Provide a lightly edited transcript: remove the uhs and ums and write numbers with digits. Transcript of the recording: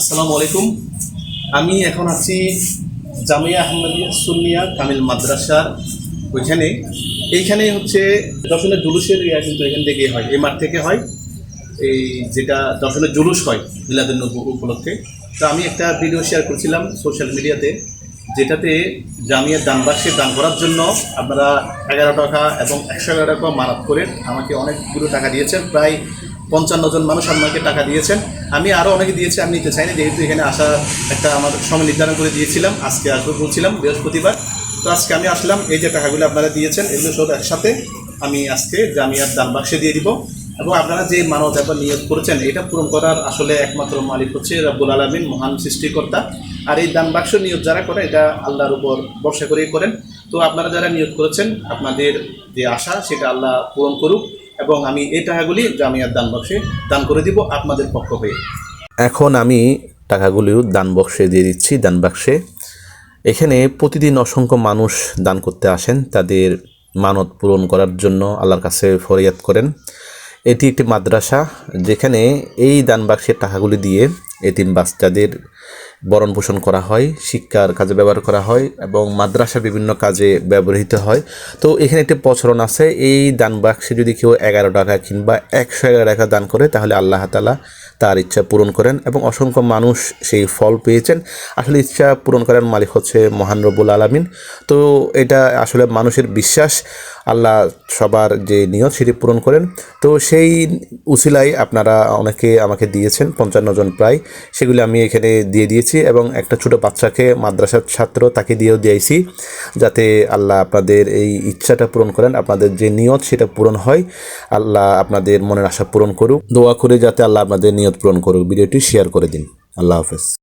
আসসালামু আলাইকুম। আমি এখন আছি জামিয়া আহমদিয়া সুন্নিয়া কামিল মাদ্রাসার ওইখানে। এইখানে হচ্ছে দর্শনের জুলুসের কিন্তু এখান থেকে হয়, এই মাঠ থেকে হয়। এই যেটা দর্শনের জুলুস হয় মিলাদুন নবী উপলক্ষে। তো আমি একটা ভিডিও শেয়ার করছিলাম সোশ্যাল মিডিয়াতে, যেটাতে জামিয়ার দান বাক্সে দান করার জন্য আপনারা 11 টাকা এবং 111 টাকা মারাত করে আমাকে অনেকগুলো টাকা দিয়েছেন। প্রায় 55 জন মানুষ আমাকে টাকা দিয়েছেন। আমি আরও অনেকে দিয়েছি, আমি নিতে চাইনি, যেহেতু এখানে আসা একটা আমার সময় নির্ধারণ করে দিয়েছিলাম, আজকে আসবো বলছিলাম বৃহস্পতিবার। তো আজকে আমি আসলাম, এই যে টাকাগুলো আপনারা দিয়েছেন এগুলো সব একসাথে আমি আজকে জামিয়ার দান বাক্সে দিয়ে দিব। এবং আপনারা যে মানত এবং নিয়ত করেছেন এটা পূরণ করার আসলে একমাত্র মালিক হচ্ছে রব্বুল আলামিন, মহান সৃষ্টিকর্তা। আর এই দান বাক্স নিয়ত যারা করে এটা আল্লাহর উপর ভরসা করেই করেন। তো আপনারা যারা নিয়ত করেছেন আপনাদের যে আশা সেটা আল্লাহ পূরণ করুক, এবং আমি এই টাকাগুলি জামিয়ার দান বাক্সে দান করে দিব আপনাদের পক্ষ হয়ে। এখন আমি টাকাগুলিও দান বক্সে দিয়ে দিচ্ছি, দান বাক্সে। এখানে প্রতিদিন অসংখ্য মানুষ দান করতে আসেন, তাদের মানত পূরণ করার জন্য আল্লাহর কাছে ফরিয়াদ করেন। এটি একটি মাদ্রাসা, যেখানে এই দান বাক্সের টাকাগুলি দিয়ে এতিম বাচ্চাদের বরণ পোষণ করা হয়, শিক্ষার কাজে ব্যবহার করা হয় এবং মাদ্রাসা বিভিন্ন কাজে ব্যবহৃত হয়। তো এখানে একটি প্রচলন আছে, এই দান বাক্সে যদি কেউ 11 টাকা কিংবা 111 টাকা দান করে তাহলে আল্লাহ তাআলা তার ইচ্ছা পূরণ করেন, এবং অসংখ্য মানুষ সেই ফল পেয়েছেন। আসলে ইচ্ছা পূরণ করার মালিক হচ্ছে মহান রব্বুল আলামিন। তো এটা আসলে মানুষের বিশ্বাস, আল্লাহ সবার যে নিয়ত সেটি পূরণ করেন। তো সেই উসিলায় আপনারা অনেকে আমাকে দিয়েছেন, 55 জন প্রায়, সেগুলি আমি এখানে দিয়ে দিয়েছি। এবং একটা ছোটো বাচ্চাকে, মাদ্রাসার ছাত্র, তাকে দিয়েও দিয়েছি, যাতে আল্লাহ আপনাদের এই ইচ্ছাটা পূরণ করেন, আপনাদের যে নিয়ত সেটা পূরণ হয়। আল্লাহ আপনাদের মনের আশা পূরণ করুক, দোয়া করে যাতে আল্লাহ আপনাদের নিয়ত পূরণ করুক। ভিডিওটি শেয়ার করে দিন। আল্লাহ হাফেজ।